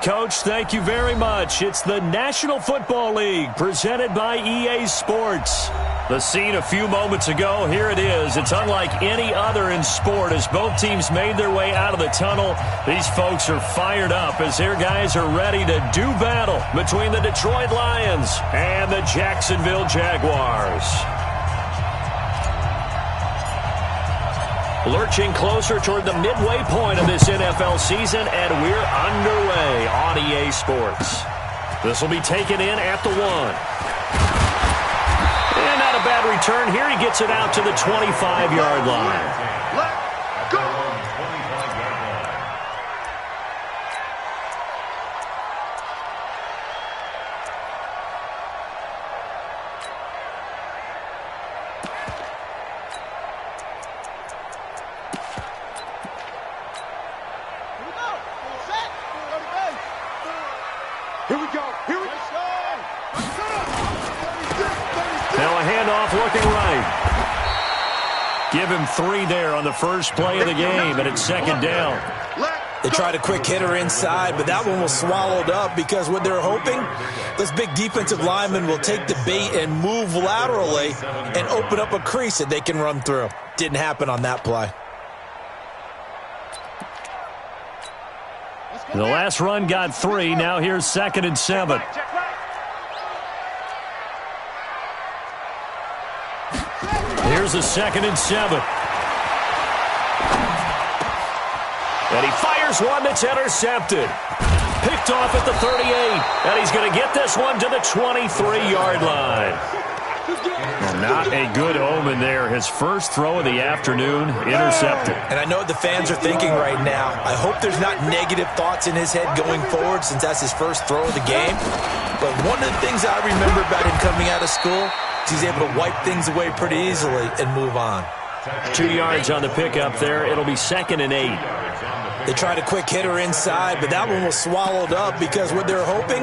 right, Coach. Thank you very much. It's the National Football League presented by EA Sports. The scene a few moments ago, here it is. It's unlike any other in sport as both teams made their way out of the tunnel. These folks are fired up as their guys are ready to do battle between the Detroit Lions and the Jacksonville Jaguars. Lurching closer toward the midway point of this NFL season, and we're underway on EA Sports. This will be taken in at the 1. And not a bad return here. He gets it out to the 25-yard line. Give him 3 there on the first play of the game, and it's second down. They tried a quick hitter inside, but that one was swallowed up because what they're hoping, those big defensive linemen will take the bait and move laterally and open up a crease that they can run through. Didn't happen on that play. The last run got 3. Now here's 2nd and 7. Here's a 2nd and 7. And he fires one that's intercepted. Picked off at the 38. And he's going to get this one to the 23-yard line. Well, not a good omen there. His first throw of the afternoon, intercepted. And I know what the fans are thinking right now. I hope there's not negative thoughts in his head going forward since that's his first throw of the game. But one of the things I remember about him coming out of school, he's able to wipe things away pretty easily and move on. 2 yards on the pickup there. It'll be 2nd and 8. They tried a quick hitter inside, but that one was swallowed up because what they're hoping,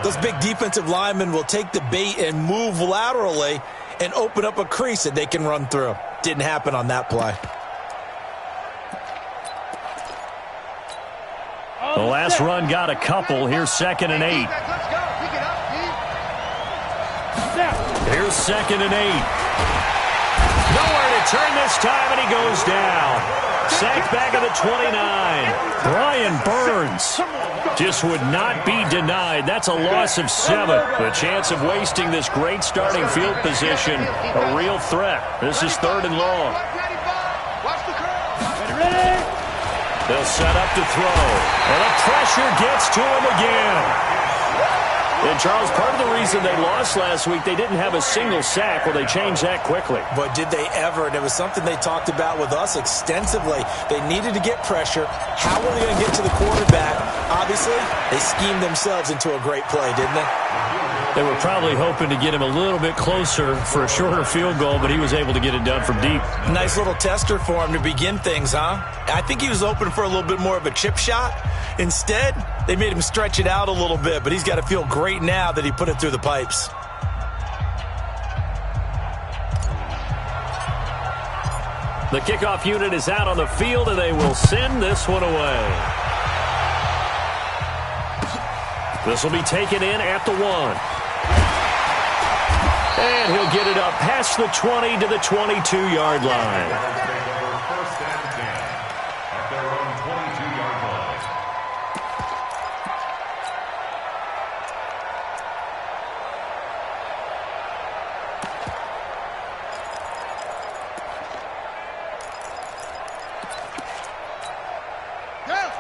those big defensive linemen will take the bait and move laterally and open up a crease that they can run through. Didn't happen on that play. The last run got a couple. Here's 2nd and 8. Here's 2nd and 8. Nowhere to turn this time, and he goes down. Sacked back at the 29. Brian Burns just would not be denied. That's a loss of 7. The chance of wasting this great starting field position, a real threat. This is 3rd and long. They'll set up to throw. And the pressure gets to him again. And, Charles, part of the reason they lost last week, they didn't have a single sack. Well, they changed that quickly. But did they ever? And it was something they talked about with us extensively. They needed to get pressure. How were they going to get to the quarterback? Obviously, they schemed themselves into a great play, didn't they? They were probably hoping to get him a little bit closer for a shorter field goal, but he was able to get it done from deep. Nice little tester for him to begin things, huh? I think he was open for a little bit more of a chip shot. Instead, they made him stretch it out a little bit, but he's got to feel great now that he put it through the pipes. The kickoff unit is out on the field, and they will send this one away. This will be taken in at the 1. And he'll get it up past the 20 to the 22-yard line.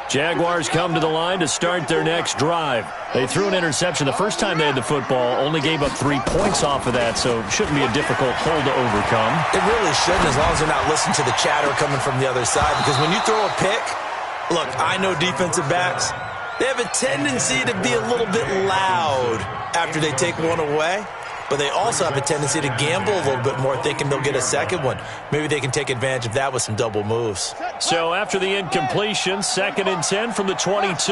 Jaguars come to the line to start their next drive. They threw an interception the first time they had the football, only gave up 3 points off of that, so it shouldn't be a difficult hole to overcome. It really shouldn't, as long as they're not listening to the chatter coming from the other side, because when you throw a pick, look, I know defensive backs, they have a tendency to be a little bit loud after they take one away. But they also have a tendency to gamble a little bit more, thinking they'll get a second one. Maybe they can take advantage of that with some double moves. So after the incompletion, 2nd and 10 from the 22.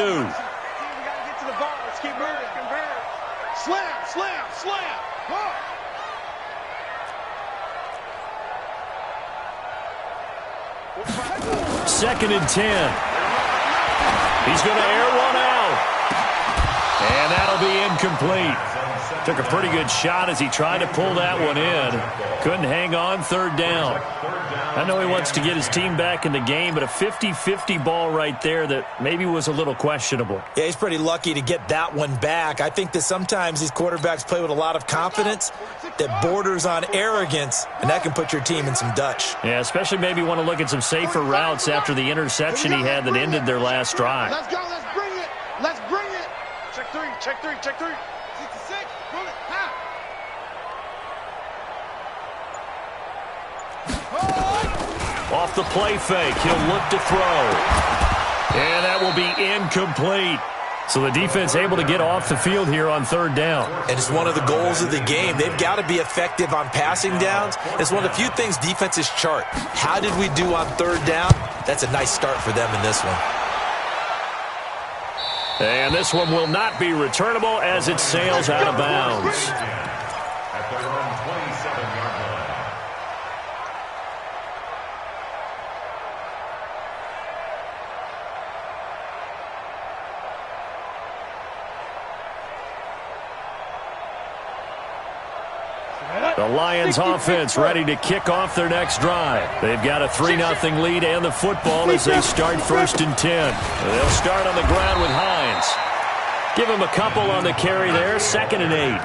Slam, slam, slam. 2nd and 10. He's going to air one out. incomplete. Took a pretty good shot as he tried to pull that one in. Couldn't hang on, third down. I know he wants to get his team back in the game, but a 50-50 ball right there that maybe was a little questionable. Yeah, he's pretty lucky to get that one back. I think that sometimes these quarterbacks play with a lot of confidence that borders on arrogance, and that can put your team in some Dutch. Yeah, especially maybe want to look at some safer routes after the interception he had that ended their last drive. Let's go, let's bring it. Let's bring it. Check three, check three, check three. 66, roll it, half. Off the play fake, he'll look to throw. And that will be incomplete. So the defense able to get off the field here on third down. And it's one of the goals of the game. They've got to be effective on passing downs. It's one of the few things defenses chart. How did we do on third down? That's a nice start for them in this one. And this one will not be returnable as it sails out of bounds. The Lions offense ready to kick off their next drive. They've got a 3-0 lead and the football as they start 1st and 10. They'll start on the ground with Hines. Give him a couple on the carry there, 2nd and 8.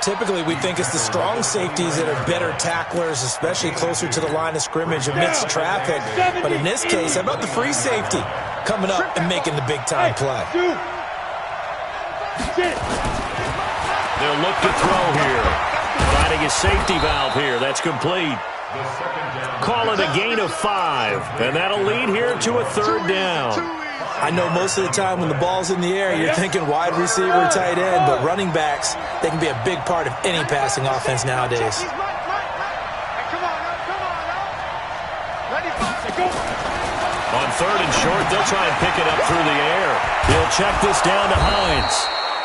Typically, we think it's the strong safeties that are better tacklers, especially closer to the line of scrimmage amidst traffic. But in this case, how about the free safety coming up and making the big-time play? They'll look to throw here. Finding a safety valve here. That's complete. Call it a gain of 5. And that'll lead here to a 3rd down. I know most of the time when the ball's in the air, you're thinking wide receiver, tight end, but running backs, they can be a big part of any passing offense nowadays. On 3rd and short, they'll try and pick it up through the air. He'll check this down to Hines.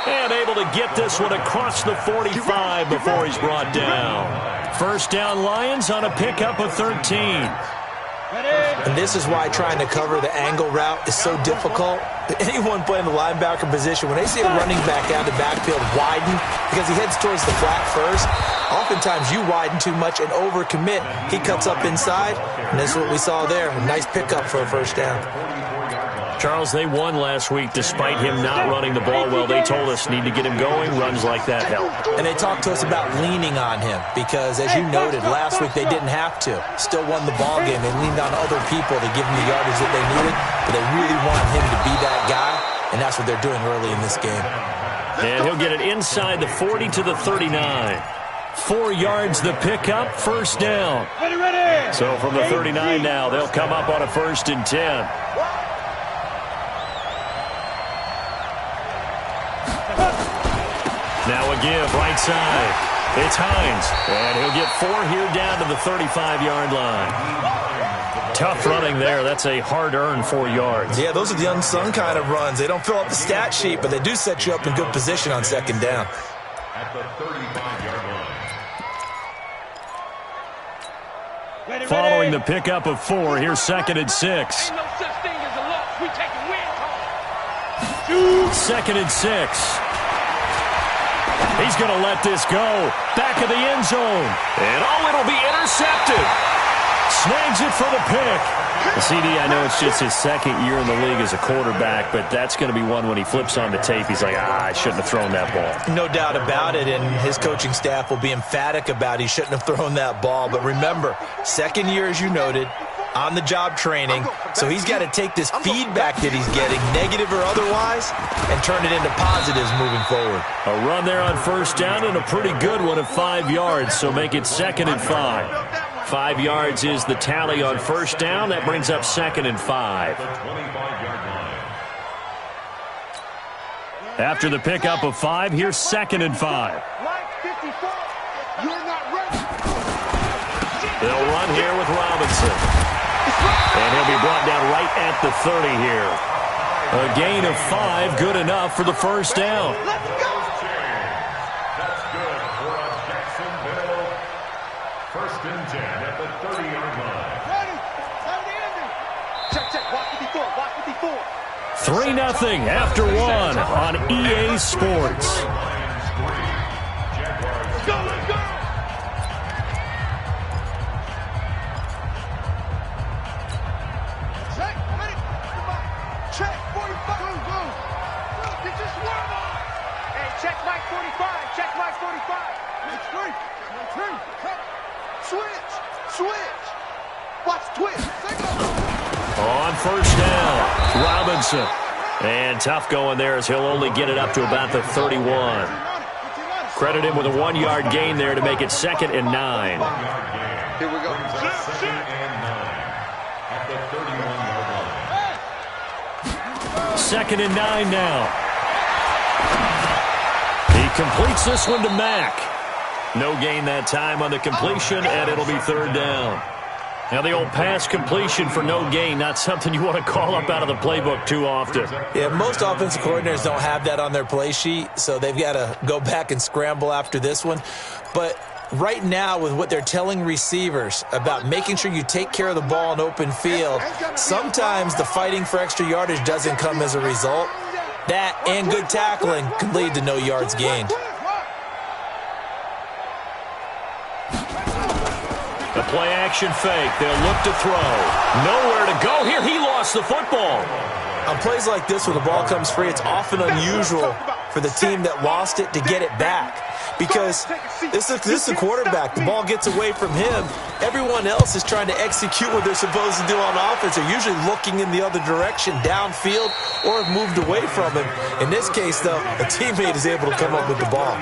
And able to get this one across the 45 before he's brought down. 1st down Lions on a pickup of 13. And this is why trying to cover the angle route is so difficult. Anyone playing the linebacker position, when they see a running back out of the backfield widen because he heads towards the flat first, oftentimes you widen too much and overcommit. He cuts up inside, and this is what we saw there. A nice pickup for a 1st down. Charles, they won last week despite him not running the ball well. They told us need to get him going. Runs like that help. And they talked to us about leaning on him because, as you noted, last week they didn't have to. Still won the ball game. They leaned on other people to give him the yardage that they needed, but they really wanted him to be that guy, and that's what they're doing early in this game. And he'll get it inside the 40 to the 39. 4 yards the pickup, 1st down. So from the 39 now, they'll come up on a 1st and 10. Now a give, right side. It's Hines, and he'll get 4 here down to the 35-yard line. Tough running there. That's a hard-earned 4 yards. Yeah, those are the unsung kind of runs. They don't fill up the stat sheet, but they do set you up in good position on 2nd down. At the 35-yard line. Following the pickup of 4, here's 2nd and 6. Ain't no such thing as a loss. We taking win calls. 2nd and 6. He's going to let this go. Back of the end zone. And it'll be intercepted. Snags it for the pick. The CD, I know it's just his 2nd year in the league as a quarterback, but that's going to be one when he flips on the tape, he's like, I shouldn't have thrown that ball. No doubt about it, and his coaching staff will be emphatic about he shouldn't have thrown that ball. But remember, 2nd year, as you noted, on-the-job training, so he's got to take this feedback that he's getting, negative or otherwise, and turn it into positives moving forward. A run there on 1st down and a pretty good one of 5 yards, so make it 2nd and 5. 5 yards is the tally on 1st down. That brings up 2nd and 5. After the pickup of 5, here's 2nd and 5. They'll run here with Robinson. And he'll be brought down right at the 30 here. A gain of 5, good enough for the 1st down. Let's go. That's good for a Jacksonville 1st and 10 at the 30-yard line. Ready. Check. Watch 54. 3-0 after 1 on EA Sports. 45. Check my 45. Switch. Watch twitch. On first down, Robinson. And tough going there as he'll only get it up to about the 31. Credit him with a 1-yard gain there to make it 2nd and 9. Here we go. 2nd and 9 at the 31-yard line. 2nd and 9 now. He completes this one to Mack. No gain that time on the completion, and it'll be 3rd down. Now, the old pass completion for no gain, not something you want to call up out of the playbook too often. Yeah, most offensive coordinators don't have that on their play sheet, so they've got to go back and scramble after this one. But right now, with what they're telling receivers about making sure you take care of the ball in open field, sometimes the fighting for extra yardage doesn't come as a result. That and good tackling can lead to no yards gained. The play-action fake. They'll look to throw. Nowhere to go here. He lost the football. On plays like this where the ball comes free, it's often unusual for the team that lost it to get it back. Because this is a quarterback. The ball gets away from him. Everyone else is trying to execute what they're supposed to do on offense. They're usually looking in the other direction, downfield, or have moved away from him. In this case, though, a teammate is able to come up with the ball.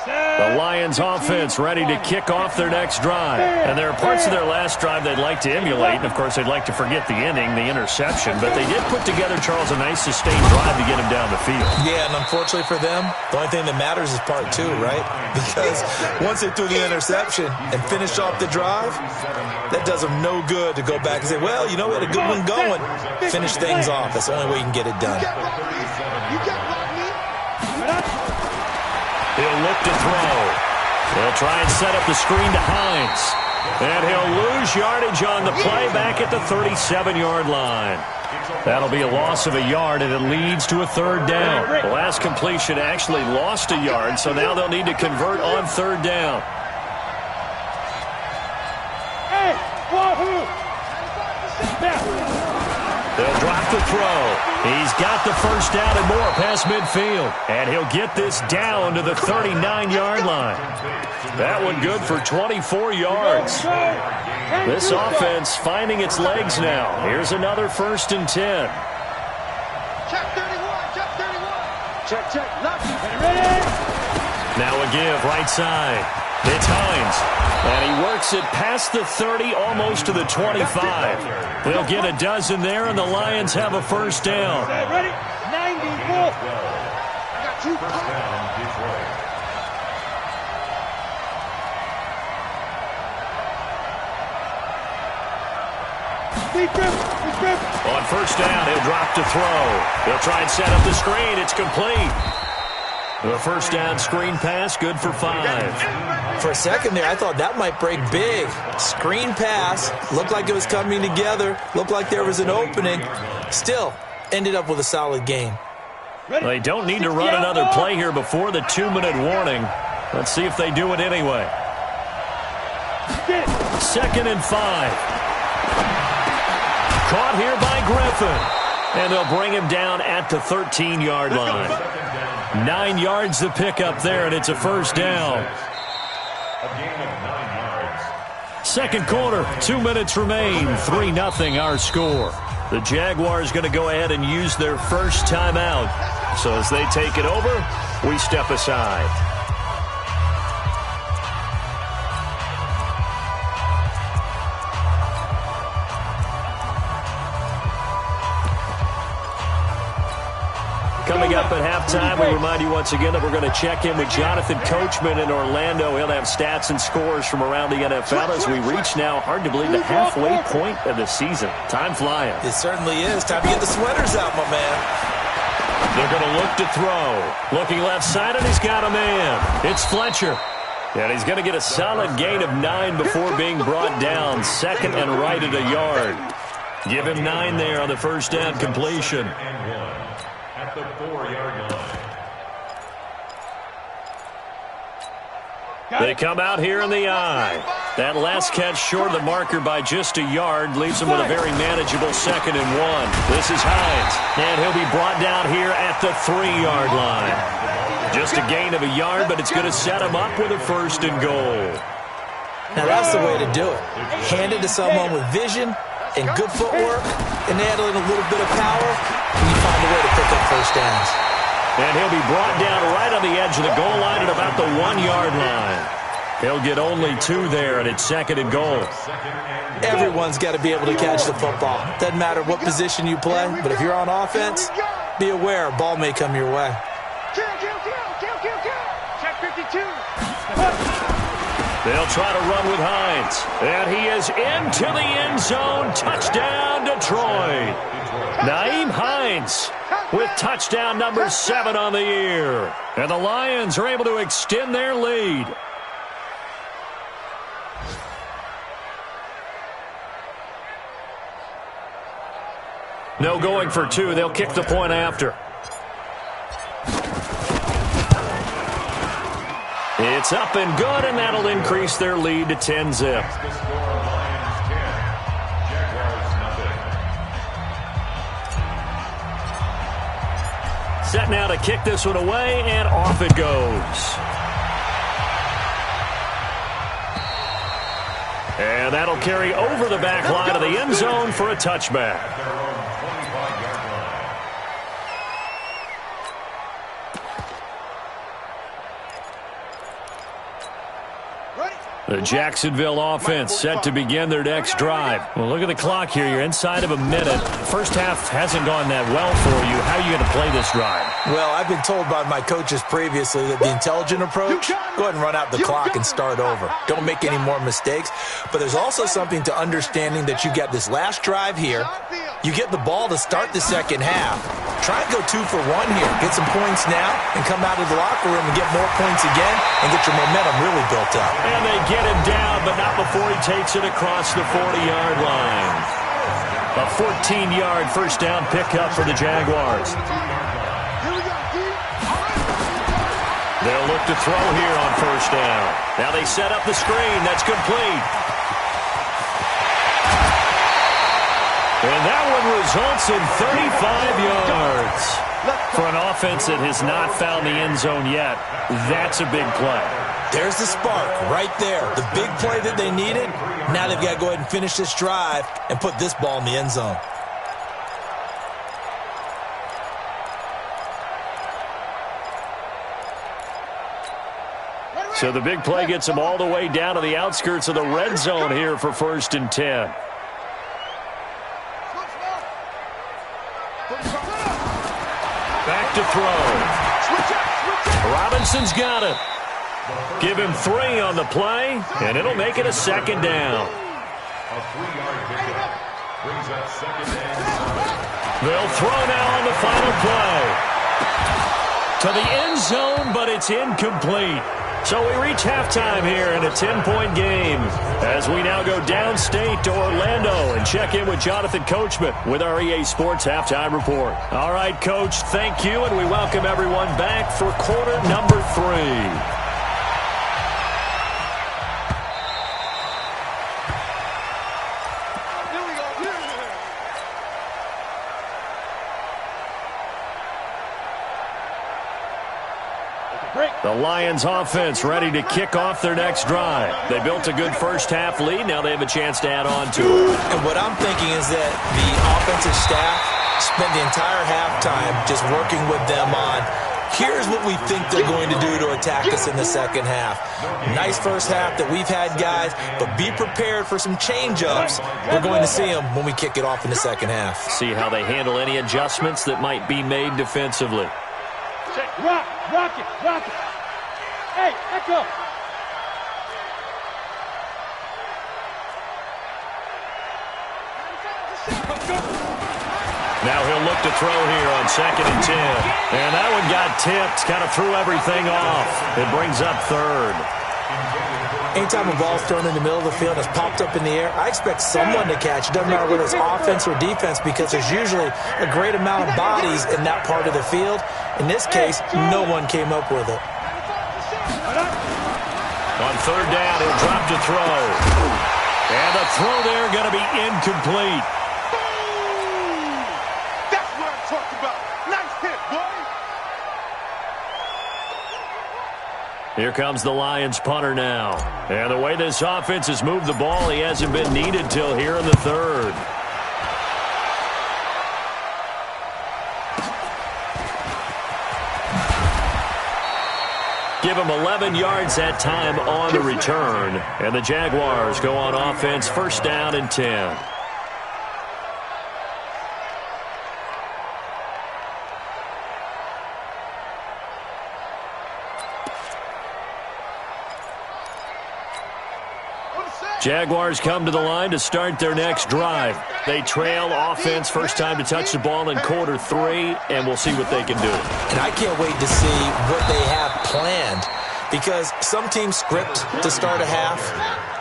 The Lions offense ready to kick off their next drive. And there are parts of their last drive they'd like to emulate. And, of course, they'd like to forget the inning, the interception. But they did put together, Charles, a nice sustained drive to get him down the field. Yeah, and unfortunately for them, the only thing that matters is part 2, right? Because once they threw the interception and finished off the drive, that does them no good to go back and say, well, you know, we had a good one going. Finish things off. That's the only way you can get it done. He'll look to throw. They'll try and set up the screen to Hines. And he'll lose yardage on the play back at the 37-yard line. That'll be a loss of a yard, and it leads to a 3rd down. The last completion actually lost a yard, so now they'll need to convert on 3rd down. They'll drop the throw. He's got the 1st down and more past midfield. And he'll get this down to the 39-yard line. That one good for 24 yards. This offense finding its legs now. Here's another 1st and 10. Check 31. Check. Now a give right side. It's Hines. And he works it past the 30, almost to the 25. They'll get a dozen there, and the Lions have a 1st down. Ready? 94. I got 2. First down, Detroit. On 1st down, he'll drop to throw. They'll try and set up the screen. It's complete. The 1st down screen pass, good for 5. For a second there, I thought that might break big. Screen pass, looked like it was coming together, looked like there was an opening. Still, ended up with a solid gain. They don't need to run another play here before the 2-minute warning. Let's see if they do it anyway. 2nd and 5. Caught here by Griffin. And they'll bring him down at the 13-yard line. 9 yards to pick up there, and it's a first down. A gain of 9 yards. Second quarter, 2 minutes remain. 3-0 our score. The Jaguars going to go ahead and use their first timeout. So as they take it over, we step aside. Coming up at halftime, we remind you once again that we're going to check in with Jonathan Coachman in Orlando. He'll have stats and scores from around the NFL as we reach now, hard to believe, the halfway point of the season. Time flying. It certainly is. Time to get the sweaters out, my man. They're going to look to throw. Looking left side, and he's got a man. It's Fletcher. And he's going to get a solid gain of 9 before being brought down. Second and right at a yard. Give him 9 there on the first down completion. At the 4-yard line. They come out here in the eye. That last catch short of the marker by just a yard leaves him with a very manageable 2nd and 1. This is Hines, and he'll be brought down here at the 3-yard line. Just a gain of a yard, but it's going to set him up with a 1st and goal. Now that's the way to do it. Hand it to someone with vision and good footwork, and add in a little bit of power, and you find a way to pick up first downs. And he'll be brought down right on the edge of the goal line at about the 1-yard line. He'll get only 2 there, and it's 2nd and goal. Everyone's got to be able to catch the football. Doesn't matter what position you play, but if you're on offense, be aware a ball may come your way. Check 52. They'll try to run with Hines. And he is into the end zone. Touchdown, Detroit. Nyheim Hines with touchdown number 7 on the year. And the Lions are able to extend their lead. No going for 2. They'll kick the point after. It's up and good, and that'll increase their lead to 10-zip. Set now to kick this one away, and off it goes. And that'll carry over the back line of the end zone for a touchback. The Jacksonville offense set to begin their next drive. Well, look at the clock here. You're inside of a minute. First half hasn't gone that well for you. How are you going to play this drive? Well, I've been told by my coaches previously that the intelligent approach, go ahead and run out the clock and start over. Don't make any more mistakes. But there's also something to understanding that you got this last drive here. You get the ball to start the second half. Try and go 2 for 1 here. Get some points now and come out of the locker room and get more points again and get your momentum really built up. And they get him down, but not before he takes it across the 40-yard line. A 14-yard first down pickup for the Jaguars. They'll look to throw here on first down. Now they set up the screen. That's complete. And that one results in 35 yards. For an offense that has not found the end zone yet, that's a big play. There's the spark right there. The big play that they needed. Now they've got to go ahead and finish this drive and put this ball in the end zone. So the big play gets them all the way down to the outskirts of the red zone here for 1st and 10. Back to throw. Robinson's got it. Give him 3 on the play, and it'll make it a 2nd down. A 3-yard pickup brings up 2nd and 7. They'll throw now on the final play. To the end zone, but it's incomplete. So we reach halftime here in a 10-point game as we now go downstate to Orlando and check in with Jonathan Coachman with our EA Sports Halftime Report. All right, Coach, thank you, and we welcome everyone back for quarter number 3. The Lions offense ready to kick off their next drive. They built a good first-half lead. Now they have a chance to add on to it. And what I'm thinking is that the offensive staff spent the entire halftime just working with them on, here's what we think they're going to do to attack us in the second half. Nice first half that we've had, guys, but be prepared for some change-ups. We're going to see them when we kick it off in the second half. See how they handle any adjustments that might be made defensively. Rock it. Hey, echo. Now he'll look to throw here on 2nd and 10. And that one got tipped, kind of threw everything off. It brings up 3rd. Anytime a ball's thrown in the middle of the field and it's popped up in the air, I expect someone to catch. It doesn't matter whether it's offense or defense, because there's usually a great amount of bodies in that part of the field. In this case, no one came up with it. On 3rd down, he'll drop to throw. And the throw there going to be incomplete. That's what I'm talking about. Nice hit, boy. Here comes the Lions punter now. And the way this offense has moved the ball, he hasn't been needed till here in the 3rd. Give him 11 yards that time on the return. And the Jaguars go on offense, 1st down and 10. Jaguars come to the line to start their next drive. They trail offense, first time to touch the ball in quarter 3, and we'll see what they can do. And I can't wait to see what they have planned, because some teams script to start a half.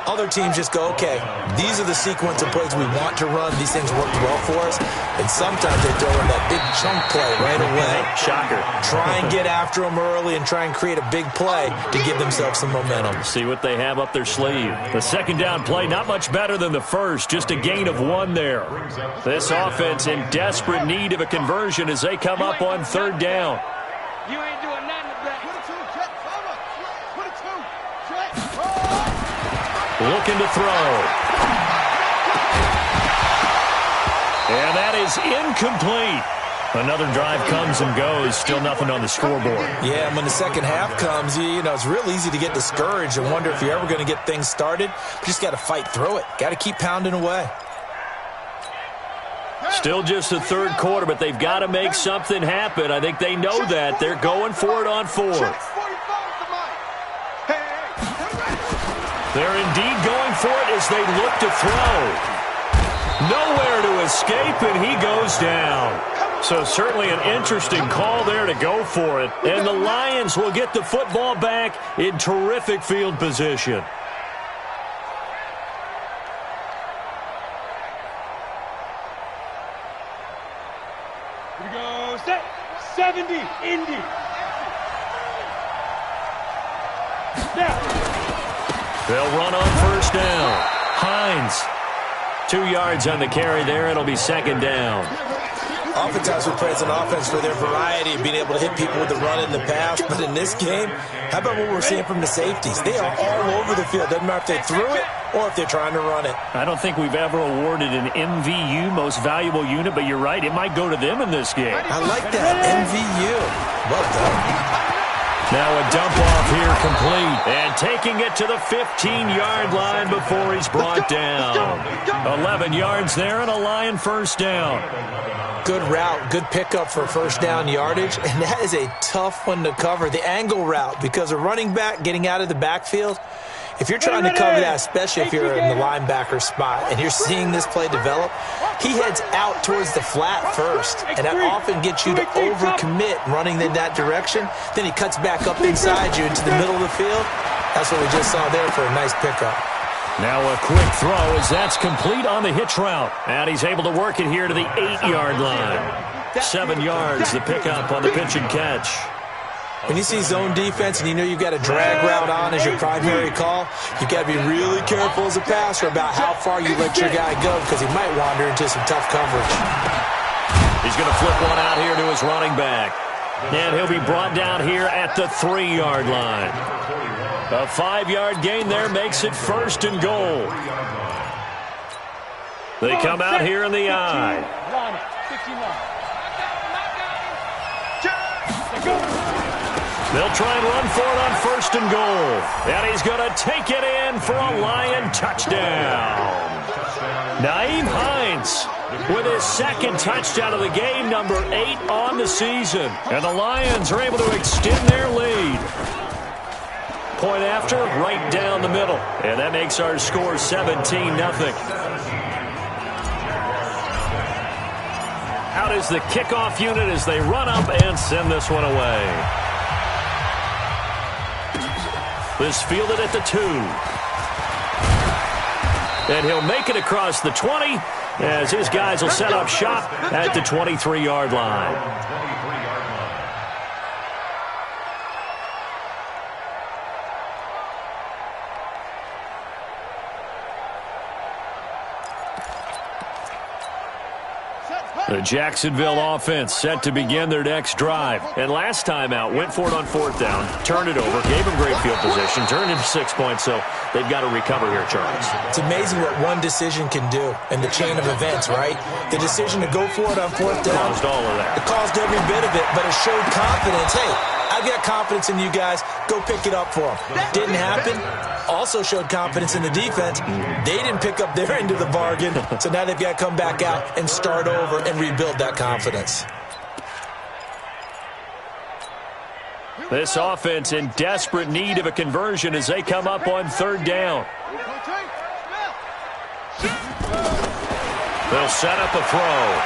Other teams just go, okay, these are the sequence of plays we want to run. These things worked well for us. And sometimes they throw in that big chunk play right away. Shocker. Try and get after them early and try and create a big play to give themselves some momentum. See what they have up their sleeve. The 2nd down play, not much better than the first, just a gain of 1 there. This offense in desperate need of a conversion as they come up on 3rd down. You ain't doing nothing to back. Looking to throw. And that is incomplete. Another drive comes and goes. Still nothing on the scoreboard. Yeah, and when the second half comes, you know, it's real easy to get discouraged and wonder if you're ever going to get things started. You just got to fight through it. Got to keep pounding away. Still just the 3rd quarter, but they've got to make something happen. I think they know that. They're going for it on 4th. They're indeed going for it as they look to throw. Nowhere to escape, and he goes down. So certainly an interesting call there to go for it. And the Lions will get the football back in terrific field position. Here we go. Set. 70. Indy. Now. They'll run on 1st down. Hines, 2 yards on the carry there. It'll be 2nd down. Oftentimes we praise an offense for their variety of being able to hit people with the run and the pass. But in this game, how about what we're seeing from the safeties? They are all over the field. Doesn't matter if they threw it or if they're trying to run it. I don't think we've ever awarded an MVU, most valuable unit, but you're right. It might go to them in this game. I like that. MVU. Well done. Now a dump off here complete. And taking it to the 15-yard line before he's brought down. 11 yards there and a Lion 1st down. Good route, good pickup for 1st down yardage. And that is a tough one to cover, the angle route, because a running back getting out of the backfield, if you're trying to cover that, especially if you're in the linebacker spot and you're seeing this play develop, he heads out towards the flat first, and that often gets you to overcommit running in that direction. Then he cuts back up inside you into the middle of the field. That's what we just saw there for a nice pickup. Now a quick throw as that's complete on the hitch route. And he's able to work it here to the 8-yard line. 7 yards, the pickup on the pitch and catch. When you see zone defense and you know you've got a drag route on as your primary call, you've got to be really careful as a passer about how far you let your guy go, because he might wander into some tough coverage. He's going to flip one out here to his running back. And he'll be brought down here at the 3-yard line. A 5-yard gain there makes it 1st and goal. They come out here in the I. They'll try and run for it on 1st and goal. And he's going to take it in for a Lion touchdown. Nyheim Hines with his 2nd touchdown of the game, number 8 on the season. And the Lions are able to extend their lead. Point after, right down the middle. And that makes our score 17-0. Out is the kickoff unit as they run up and send this one away. This fielded at the 2. And he'll make it across the 20 as his guys will set up shop at the 23-yard line. The Jacksonville offense set to begin their next drive. And last time out, went for it on 4th down, turned it over, gave them great field position, turned into 6 points, so they've got to recover here, Charles. It's amazing what one decision can do in the chain of events, right? The decision to go for it on 4th down. Caused all of that. It caused every bit of it, but it showed confidence. Hey, I've got confidence in you guys. Go pick it up for them. Didn't happen. Also showed confidence in the defense. They didn't pick up their end of the bargain, so now they've got to come back out and start over and rebuild that confidence. This offense in desperate need of a conversion as they come up on 3rd down. They'll set up a throw.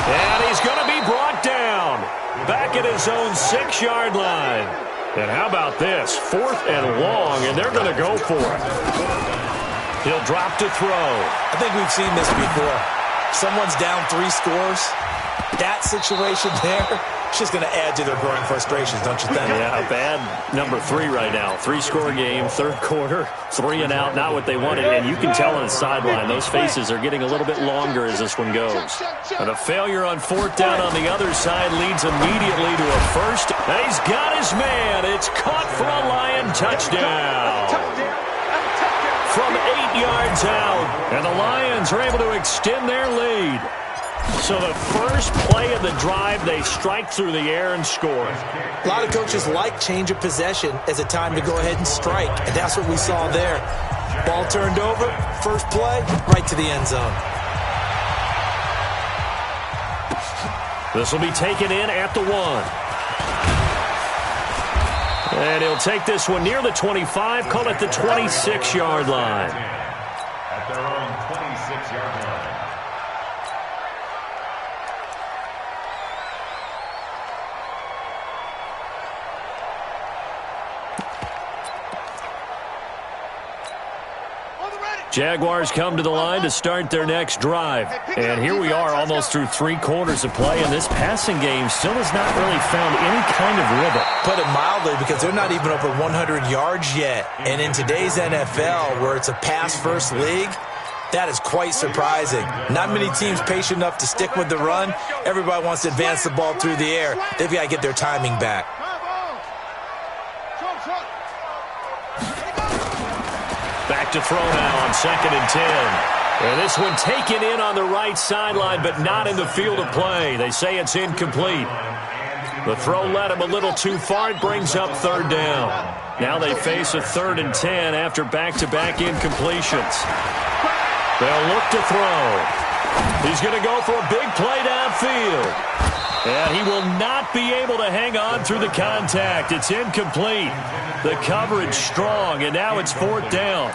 And he's going to be brought down back at his own 6-yard line. And how about this? 4th and long, and they're going to go for it. He'll drop to throw. I think we've seen this before. Someone's down 3 scores. That situation there, it's just going to add to their growing frustrations, don't you think? Yeah, a bad number 3 right now. 3-score game, 3rd quarter, 3 and out, not what they wanted. And you can tell on the sideline, those faces are getting a little bit longer as this one goes. And a failure on 4th down on the other side leads immediately to a first. And he's got his man. It's caught for a Lion touchdown. From 8 yards out. And the Lions are able to extend their lead. So the first play of the drive, they strike through the air and score. A lot of coaches like change of possession as a time to go ahead and strike, and that's what we saw there. Ball turned over, first play, right to the end zone. This will be taken in at the 1. And he'll take this one near the 25, call it the 26-yard line. At their own 26-yard line. Jaguars come to the line to start their next drive. And here we are almost through 3 quarters of play, and this passing game still has not really found any kind of rhythm. Put it mildly, because they're not even over 100 yards yet. And in today's NFL, where it's a pass-first league, that is quite surprising. Not many teams patient enough to stick with the run. Everybody wants to advance the ball through the air. They've got to get their timing back. Back to throw now on 2nd and 10. And this one taken in on the right sideline, but not in the field of play. They say it's incomplete. The throw led him a little too far. It brings up 3rd down. Now they face a 3rd and 10 after back-to-back incompletions. They'll look to throw. He's going to go for a big play downfield. And he will not be able to hang on through the contact. It's incomplete. The coverage strong, and now it's 4th down.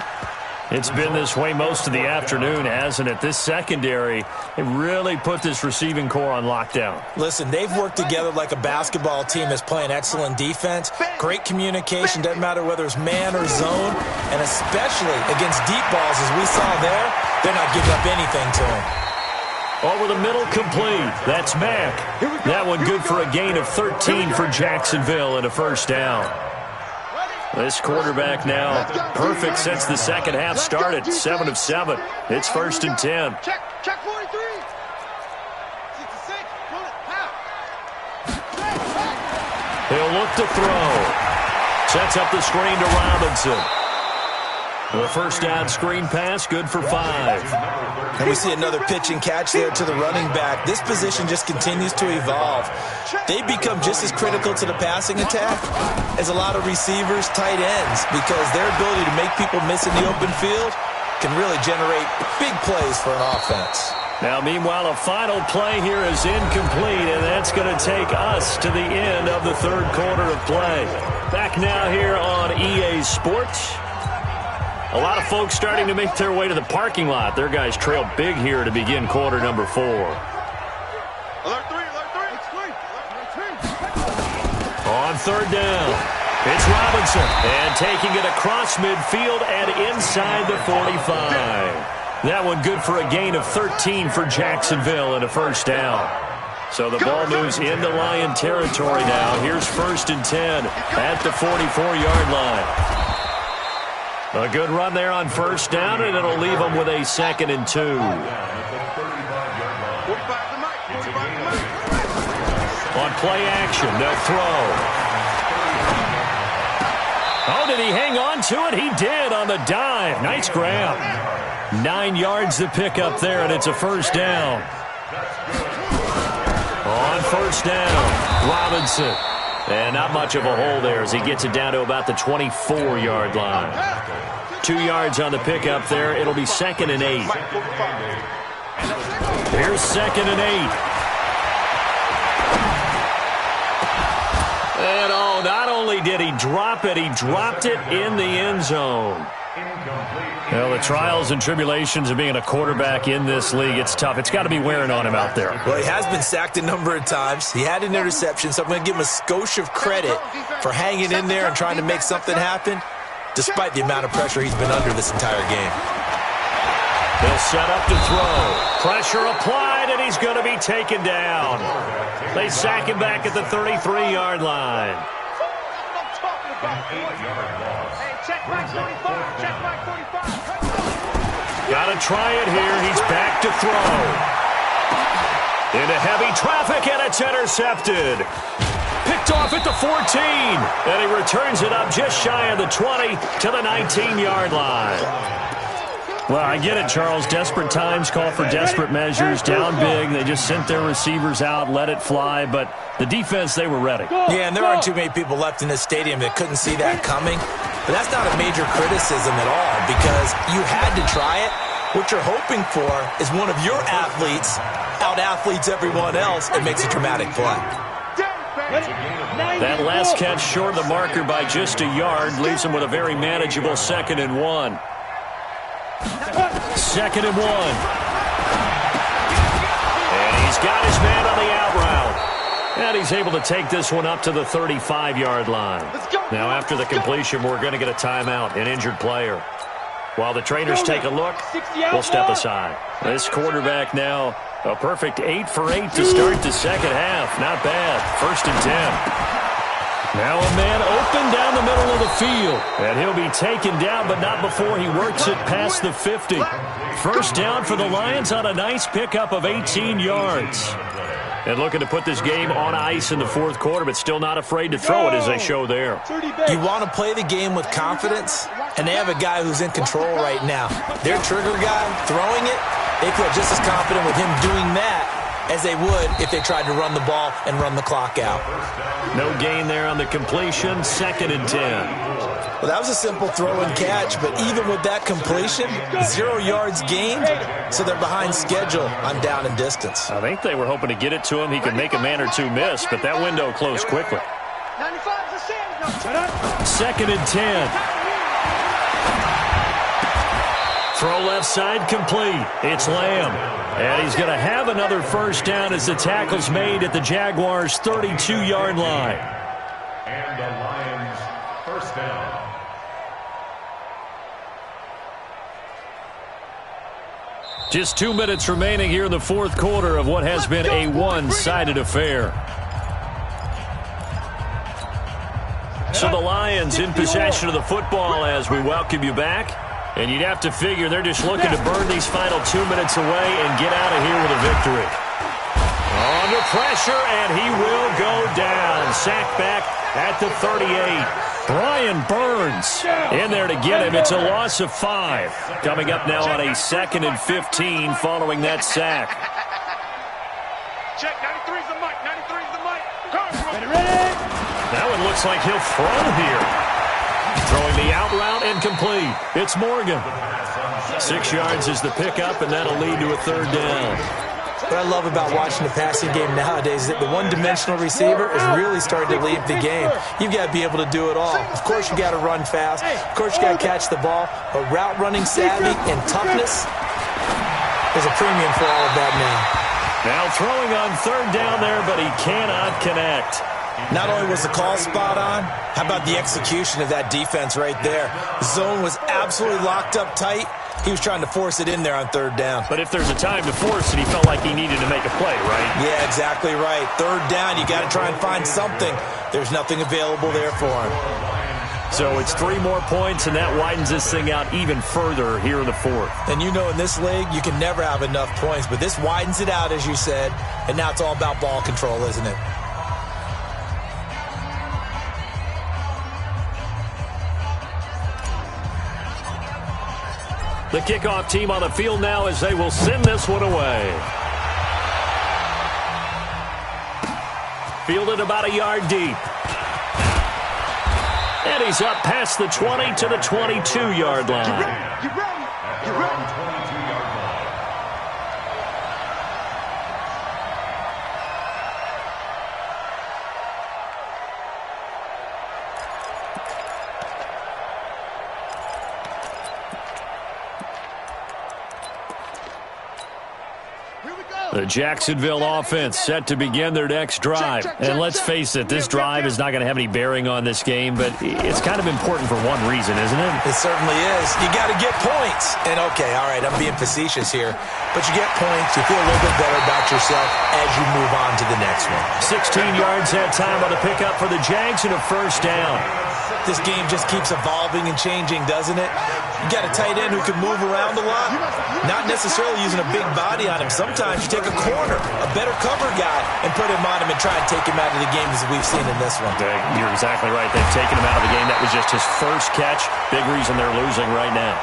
It's been this way most of the afternoon, hasn't it? This secondary, it really put this receiving core on lockdown. Listen, they've worked together like a basketball team that's playing excellent defense. Great communication, doesn't matter whether it's man or zone. And especially against deep balls, as we saw there, they're not giving up anything to them. Over the middle, complete. That's Mack. That one good for a gain of 13 for Jacksonville and a 1st down. This quarterback now perfect since the second half started. 7 of 7. It's 1st and 10. Check 43. 66. Pull it. Half. He'll look to throw. Sets up the screen to Robinson. The first down screen pass, good for 5. And we see another pitch and catch there to the running back. This position just continues to evolve. They become just as critical to the passing attack as a lot of receivers, tight ends, because their ability to make people miss in the open field can really generate big plays for an offense. Now, meanwhile, a final play here is incomplete, and that's going to take us to the end of the third quarter of play. Back now here on EA Sports. A lot of folks starting to make their way to the parking lot. Their guys trail big here to begin quarter number 4. Alert 3, alert 3. On third down, it's Robinson. And taking it across midfield and inside the 45. That one good for a gain of 13 for Jacksonville and a first down. So the ball moves into Lion territory now. Here's 1st and 10 at the 44-yard line. A good run there on first down, and it'll leave them with a 2nd and 2. On play action, they'll throw. Oh, did he hang on to it? He did on the dive. Nice grab. 9 yards to pick up there, and it's a first down. On first down, Robinson. And not much of a hole there as he gets it down to about the 24-yard line. 2 yards on the pickup there. It'll be 2nd and 8. Here's 2nd and 8. And oh, not only did he drop it, he dropped it in the end zone. Well, the trials and tribulations of being a quarterback in this league, it's tough. It's got to be wearing on him out there. Well, he has been sacked a number of times. He had an interception, so I'm going to give him a skosh of credit for hanging in there and trying to make something happen, despite the amount of pressure he's been under this entire game. They'll set up to throw. Pressure applied, and he's going to be taken down. They sack him back at the 33-yard line. Check back 45. Check back 45. Got to try it here. He's back to throw. Into heavy traffic, and it's intercepted. Picked off at the 14. And he returns it up just shy of the 20 to the 19-yard line. Well, I get it, Charles. Desperate times call for desperate measures. Down big. They just sent their receivers out, let it fly. But the defense, they were ready. Yeah, and there aren't too many people left in this stadium that couldn't see that coming. But that's not a major criticism at all because you had to try it. What you're hoping for is one of your athletes out-athletes everyone else and makes a dramatic play. That last catch short of the marker by just a yard leaves him with a very manageable 2nd and 1. 2nd and 1. And he's got his man on the out route. And he's able to take this one up to the 35-yard line. Now, after the completion, we're going to get a timeout, an injured player. While the trainers take a look, we'll step aside. This quarterback now, a perfect 8 for 8 to start the second half. Not bad. 1st and 10. Now a man open down the middle of the field. And he'll be taken down, but not before he works it past the 50. First down for the Lions on a nice pickup of 18 yards. And looking to put this game on ice in the fourth quarter, but still not afraid to throw it as they show there. You want to play the game with confidence, and they have a guy who's in control right now. Their trigger guy throwing it, they feel just as confident with him doing that as they would if they tried to run the ball and run the clock out. No gain there on the completion, 2nd and 10. Well, that was a simple throw and catch, but even with that completion, 0 yards gained, so they're behind schedule on down and distance. I think they were hoping to get it to him. He could make a man or two miss, but that window closed quickly. 2nd and 10. Throw left side complete. It's Lamb. And he's going to have another first down as the tackle's made at the Jaguars' 32-yard line. And the Lions first down. Just 2 minutes remaining here in the fourth quarter of what has been a one-sided affair. So the Lions in possession of the football as we welcome you back. And you'd have to figure they're just looking to burn these final 2 minutes away and get out of here with a victory. Under pressure, and he will go down. sack back at the 38. Brian Burns in there to get him. It's a loss of 5. Coming up now on a 2nd and 15 following that sack. Check, 93's the mic, 93's the mic. Ready? That one looks like he'll throw here. Throwing the out route and complete. It's Morgan. 6 yards is the pickup, and that'll lead to a 3rd down. What I love about watching the passing game nowadays is that the one-dimensional receiver is really starting to lead the game. You've got to be able to do it all. Of course, you got to run fast. Of course, you got to catch the ball. But route running savvy and toughness is a premium for all of that now. Now throwing on 3rd down there, but he cannot connect. Not only was the call spot on, how about the execution of that defense right there? The zone was absolutely locked up tight. He was trying to force it in there on 3rd down. But if there's a time to force it, he felt like he needed to make a play, right? Yeah, exactly right. 3rd down, you got to try and find something. There's nothing available there for him. So it's 3 more points, and that widens this thing out even further here in the 4th. And you know in this league, you can never have enough points. But this widens it out, as you said. And now it's all about ball control, isn't it? The kickoff team on the field now as they will send this one away. Fielded about a yard deep. And he's up past the 20 to the 22-yard line. You ready? You ready? You ready? 22-yard line. The Jacksonville offense set to begin their next drive. And let's face it, this drive is not going to have any bearing on this game, but it's kind of important for one reason, isn't it? It certainly is. You got to get points. And, okay, all right, I'm being facetious here. But you get points, you feel a little bit better about yourself as you move on to the next one. 16 yards that time on the pickup for the Jags and a 1st down. This game just keeps evolving and changing, doesn't it? You got a tight end who can move around a lot, not necessarily using a big body on him. Sometimes you take a corner, a better cover guy, and put him on him and try and take him out of the game as we've seen in this one. You're exactly right. They've taken him out of the game. That was just his 1st catch. Big reason they're losing right now.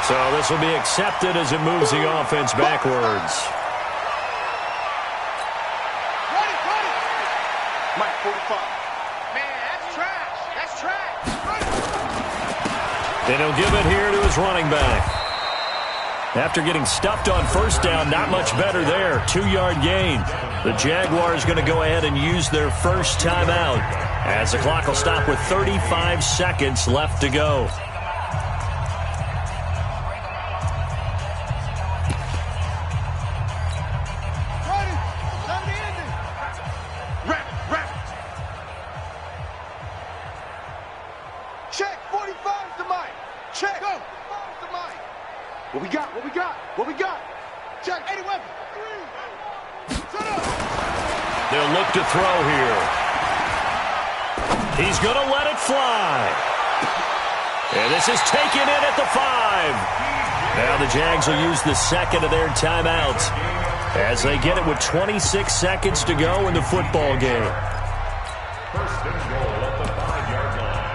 So this will be accepted as it moves the offense backwards. Ready. Mike, 45. Man, that's trash. That's trash. And he'll give it here to his running back. After getting stuffed on 1st down, not much better there. 2-yard gain. The Jaguars going to go ahead and use their 1st timeout as the clock will stop with 35 seconds left to go. Check, 45's the mic. Check. Go. 45's the mic. What we got? What we got? What we got? Check, 81. 3. Set up. They'll look to throw here. He's going to let it fly. And this is taken in at the 5. Now the Jags will use the 2nd of their timeouts as they get it with 26 seconds to go in the football game. 1st and goal at the 5-yard line.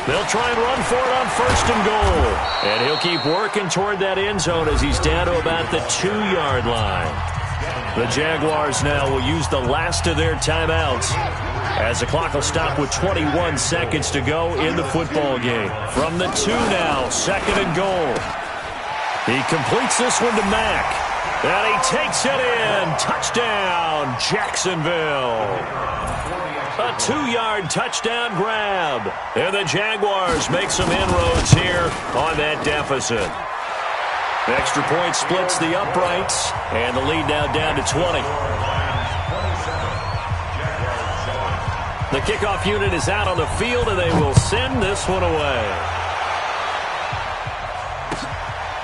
They'll try and run for it on 1st and goal. And he'll keep working toward that end zone as he's down to about the 2-yard line. The Jaguars now will use the last of their timeouts as the clock will stop with 21 seconds to go in the football game. From the 2 now, 2nd and goal. He completes this one to Mack. And he takes it in. Touchdown, Jacksonville. A 2-yard touchdown grab. And the Jaguars make some inroads here on that deficit. The extra point splits the uprights, and the lead now down to 20. The kickoff unit is out on the field, and they will send this one away.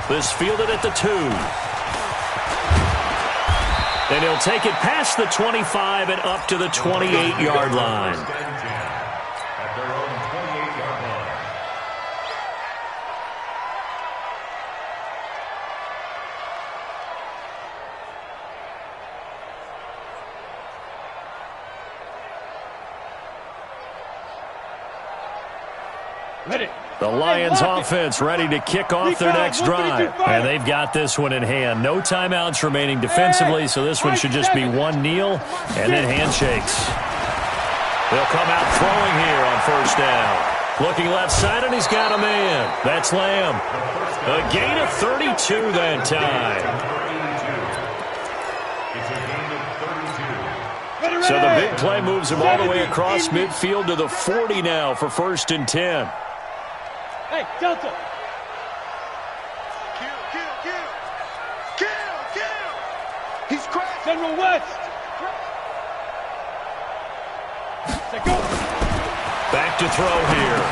This fielded at the 2. And he'll take it past the 25 and up to the 28-yard line. At their own 28-yard line. The Lions offense ready to kick off their next drive. And they've got this one in hand. No timeouts remaining defensively, so this one should just be one kneel and then handshakes. They'll come out throwing here on first down. Looking left side, and he's got a man. That's Lamb. A gain of 32 that time. So the big play moves him all the way across midfield to the 40 now for 1st and 10. Hey, Delta. Kill. He's crashed. General West. Say go. Back to throw here.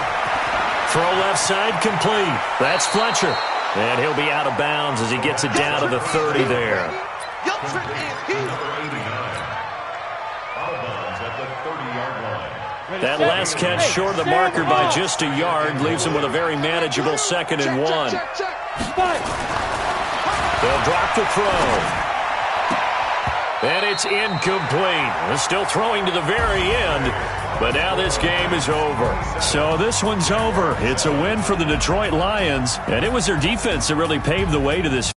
Throw left side complete. That's Fletcher. And he'll be out of bounds as he gets it down to the 30 there. Your trick is here. That last catch short of the marker by just a yard leaves him with a very manageable 2nd and 1. They'll drop the throw. And it's incomplete. They're still throwing to the very end, but now this game is over. So this one's over. It's a win for the Detroit Lions, and it was their defense that really paved the way to this